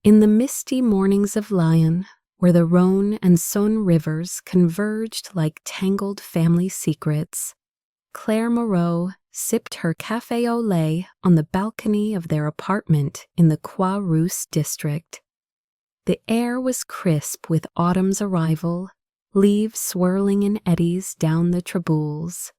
In the misty mornings of Lyon, where the Rhône and Saône rivers converged like tangled family secrets, Claire Moreau sipped her café au lait on the balcony of their apartment in the Croix-Rousse district. The air was crisp with autumn's arrival, leaves swirling in eddies down the traboules,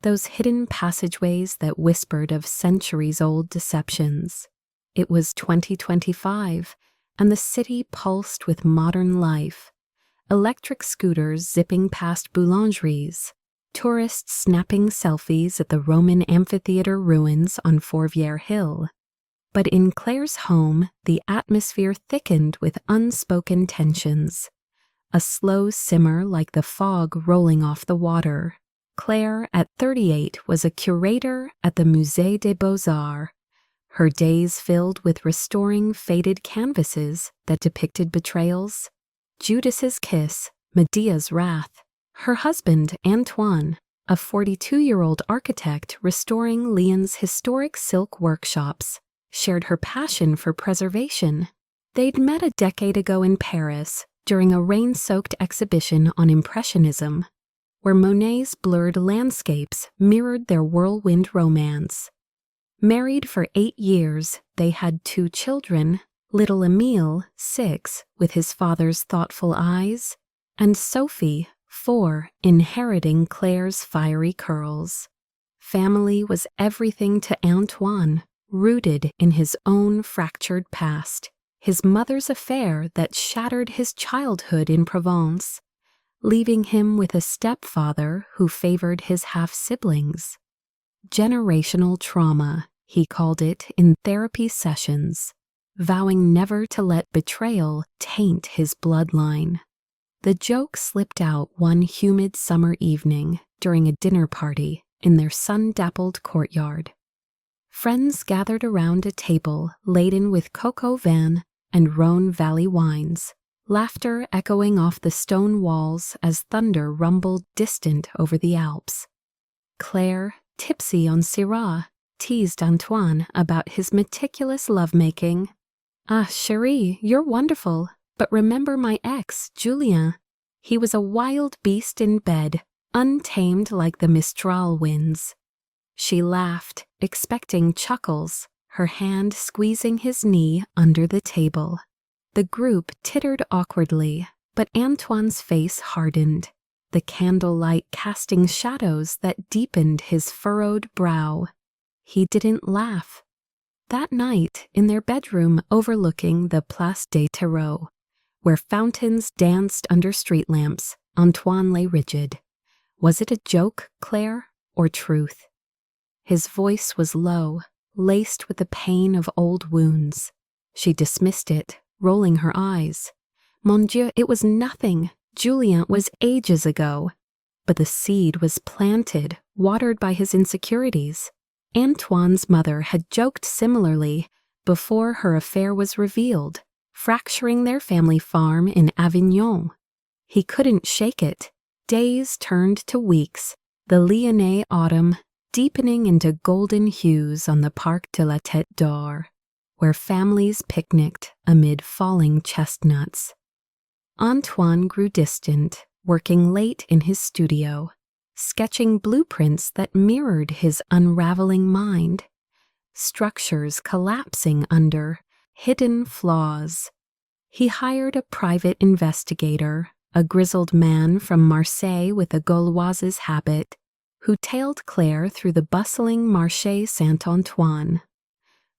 those hidden passageways that whispered of centuries-old deceptions. It was 2025, and the city pulsed with modern life. Electric scooters zipping past boulangeries, tourists snapping selfies at the Roman amphitheater ruins on Fourvière Hill. But in Claire's home, the atmosphere thickened with unspoken tensions. A slow simmer like the fog rolling off the water. Claire, at 38, was a curator at the Musée des Beaux-Arts, her days filled with restoring faded canvases that depicted betrayals. Judas's kiss, Medea's wrath. Her husband, Antoine, a 42-year-old architect restoring Lyon's historic silk workshops, shared her passion for preservation. They'd met a decade ago in Paris during a rain-soaked exhibition on Impressionism, where Monet's blurred landscapes mirrored their whirlwind romance. Married for 8 years, they had 2 children, little Émile, 6, with his father's thoughtful eyes, and Sophie, 4, inheriting Claire's fiery curls. Family was everything to Antoine, rooted in his own fractured past, his mother's affair that shattered his childhood in Provence, leaving him with a stepfather who favored his half-siblings. Generational trauma, he called it in therapy sessions, vowing never to let betrayal taint his bloodline. The joke slipped out one humid summer evening during a dinner party in their sun-dappled courtyard. Friends gathered around a table laden with coq au vin and Rhône Valley wines, laughter echoing off the stone walls as thunder rumbled distant over the Alps. Claire, tipsy on Syrah, teased Antoine about his meticulous lovemaking. "Ah, chérie, you're wonderful, but remember my ex, Julien. He was a wild beast in bed, untamed like the Mistral winds." She laughed, expecting chuckles, her hand squeezing his knee under the table. The group tittered awkwardly, but Antoine's face hardened, the candlelight casting shadows that deepened his furrowed brow. He didn't laugh. That night, in their bedroom overlooking the Place des Terreaux, where fountains danced under street lamps, Antoine lay rigid. Was it a joke, Claire, or truth? His voice was low, laced with the pain of old wounds. She dismissed it, rolling her eyes. Mon Dieu, it was nothing. Julien was ages ago. But the seed was planted, watered by his insecurities. Antoine's mother had joked similarly before her affair was revealed, fracturing their family farm in Avignon. He couldn't shake it. Days turned to weeks, the Lyonnais autumn deepening into golden hues on the Parc de la Tête d'Or, where families picnicked amid falling chestnuts. Antoine grew distant, working late in his studio, sketching blueprints that mirrored his unraveling mind, structures collapsing under hidden flaws. He hired a private investigator, a grizzled man from Marseille with a Gauloise's habit, who tailed Claire through the bustling Marché Saint-Antoine.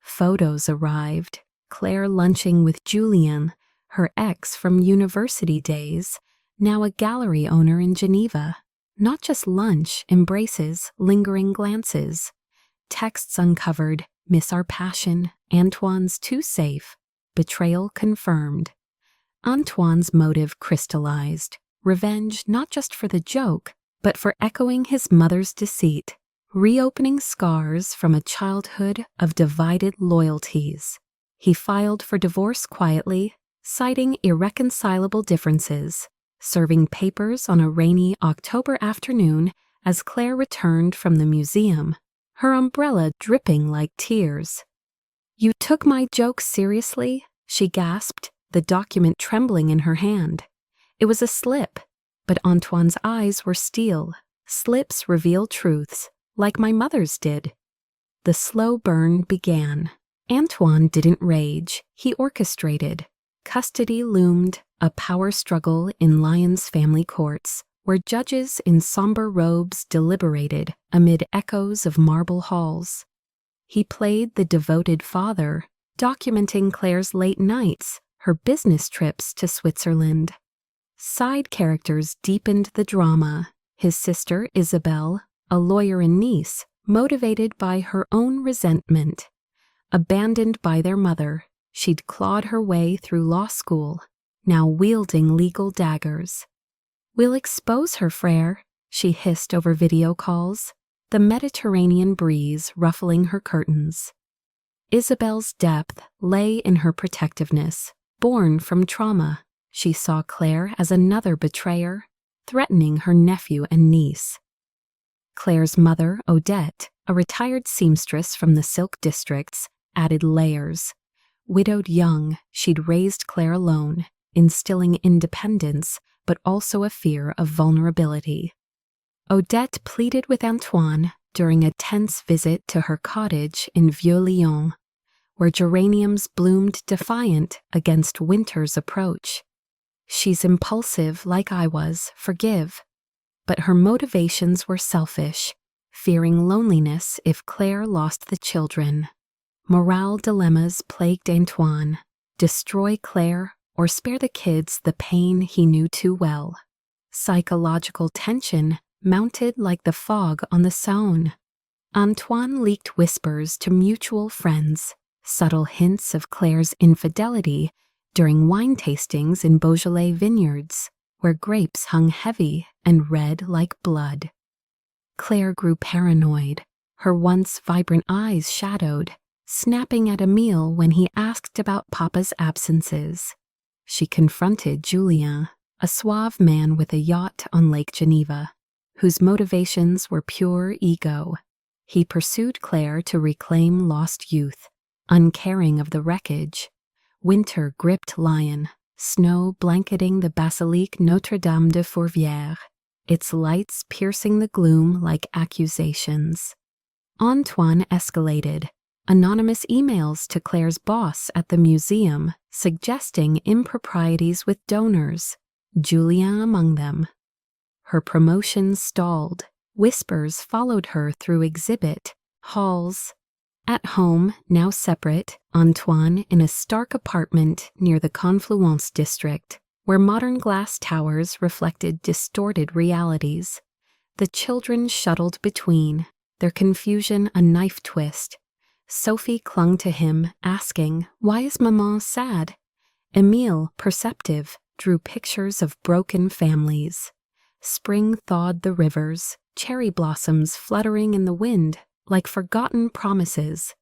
Photos arrived, Claire lunching with Julien, her ex from university days, now a gallery owner in Geneva. Not just lunch, embraces, lingering glances. Texts uncovered, miss our passion, Antoine's too safe, betrayal confirmed. Antoine's motive crystallized, revenge not just for the joke, but for echoing his mother's deceit, reopening scars from a childhood of divided loyalties. He filed for divorce quietly, citing irreconcilable differences, serving papers on a rainy October afternoon as Claire returned from the museum, her umbrella dripping like tears. "You took my joke seriously?" She gasped, the document trembling in her hand. It was a slip, but Antoine's eyes were steel. Slips reveal truths, like my mother's did. The slow burn began. Antoine didn't rage, he orchestrated. Custody loomed, a power struggle in Lyon's family courts, where judges in somber robes deliberated amid echoes of marble halls. He played the devoted father, documenting Claire's late nights, her business trips to Switzerland. Side characters deepened the drama. His sister, Isabelle, a lawyer in Nice, motivated by her own resentment. Abandoned by their mother, she'd clawed her way through law school, now wielding legal daggers. "We'll expose her, Frere," she hissed over video calls, the Mediterranean breeze ruffling her curtains. Isabel's depth lay in her protectiveness, born from trauma. She saw Claire as another betrayer, threatening her nephew and niece. Claire's mother, Odette, a retired seamstress from the silk districts, added layers. Widowed young, she'd raised Claire alone, instilling independence, but also a fear of vulnerability. Odette pleaded with Antoine during a tense visit to her cottage in Vieux-Lyon, where geraniums bloomed defiant against winter's approach. "She's impulsive like I was, forgive." But her motivations were selfish, fearing loneliness if Claire lost the children. Morale dilemmas plagued Antoine: destroy Claire or spare the kids the pain he knew too well. Psychological tension mounted like the fog on the Saône. Antoine leaked whispers to mutual friends, subtle hints of Claire's infidelity during wine tastings in Beaujolais vineyards, where grapes hung heavy and red like blood. Claire grew paranoid, her once vibrant eyes shadowed, snapping at Emile when he asked about Papa's absences. She confronted Julien, a suave man with a yacht on Lake Geneva, whose motivations were pure ego. He pursued Claire to reclaim lost youth, uncaring of the wreckage. Winter gripped Lyon, snow blanketing the Basilique Notre-Dame de Fourvière, its lights piercing the gloom like accusations. Antoine escalated, anonymous emails to Claire's boss at the museum suggesting improprieties with donors, Julien among them. Her promotion stalled. Whispers followed her through exhibit halls. At home, now separate, Antoine in a stark apartment near the Confluence district, where modern glass towers reflected distorted realities. The children shuttled between, their confusion a knife twist. Sophie clung to him, asking, "Why is Maman sad?" Emile, perceptive, drew pictures of broken families. Spring thawed the rivers, cherry blossoms fluttering in the wind like forgotten promises.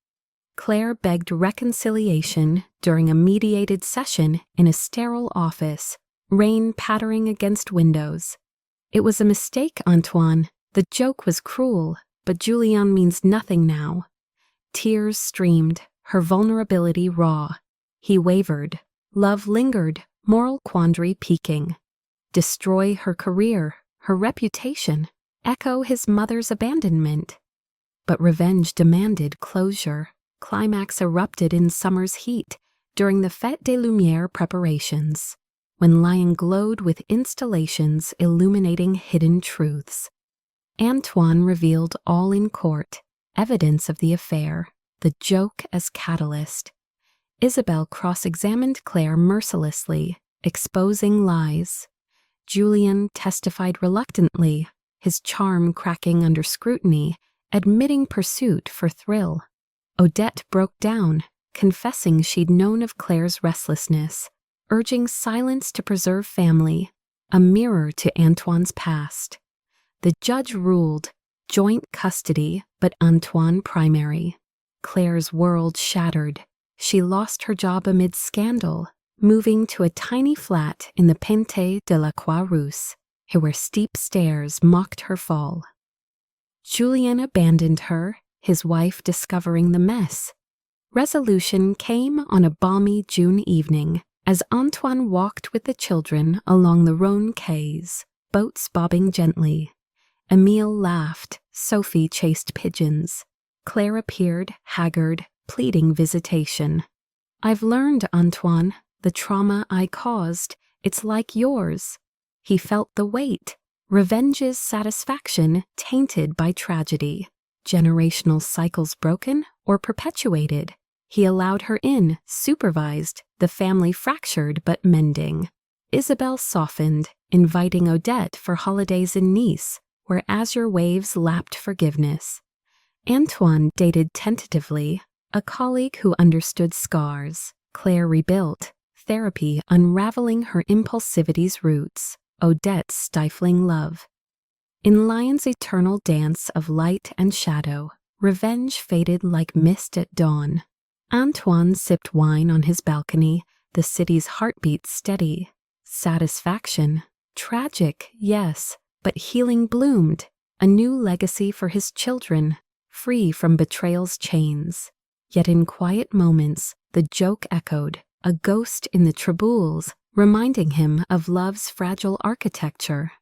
Claire begged reconciliation during a mediated session in a sterile office, rain pattering against windows. "It was a mistake, Antoine. The joke was cruel, but Julien means nothing now." Tears streamed, her vulnerability raw. He wavered. Love lingered, moral quandary peaking. Destroy her career, her reputation, echo his mother's abandonment. But revenge demanded closure. Climax erupted in summer's heat during the Fête des Lumières preparations, when Lyon glowed with installations illuminating hidden truths. Antoine revealed all in court, evidence of the affair, the joke as catalyst. Isabelle cross-examined Claire mercilessly, exposing lies. Julien testified reluctantly, his charm cracking under scrutiny, admitting pursuit for thrill. Odette broke down, confessing she'd known of Claire's restlessness, urging silence to preserve family, a mirror to Antoine's past. The judge ruled, joint custody, but Antoine primary. Claire's world shattered. She lost her job amid scandal, moving to a tiny flat in the Pente de la Croix-Rousse, where steep stairs mocked her fall. Julien abandoned her, his wife discovering the mess. Resolution came on a balmy June evening as Antoine walked with the children along the Rhône quays, boats bobbing gently. Emile laughed, Sophie chased pigeons. Claire appeared, haggard, pleading visitation. "I've learned, Antoine, the trauma I caused, it's like yours." He felt the weight. Revenge's satisfaction tainted by tragedy. Generational cycles broken or perpetuated. He allowed her in, supervised, the family fractured but mending. Isabelle softened, inviting Odette for holidays in Nice, where azure waves lapped forgiveness. Antoine dated tentatively, a colleague who understood scars. Claire rebuilt, therapy unraveling her impulsivity's roots. Odette stifling love. In Lion's eternal dance of light and shadow, revenge faded like mist at dawn. Antoine sipped wine on his balcony, the city's heartbeat steady. Satisfaction. Tragic, yes, but healing bloomed. A new legacy for his children, free from betrayal's chains. Yet in quiet moments, the joke echoed, a ghost in the triboules, reminding him of love's fragile architecture.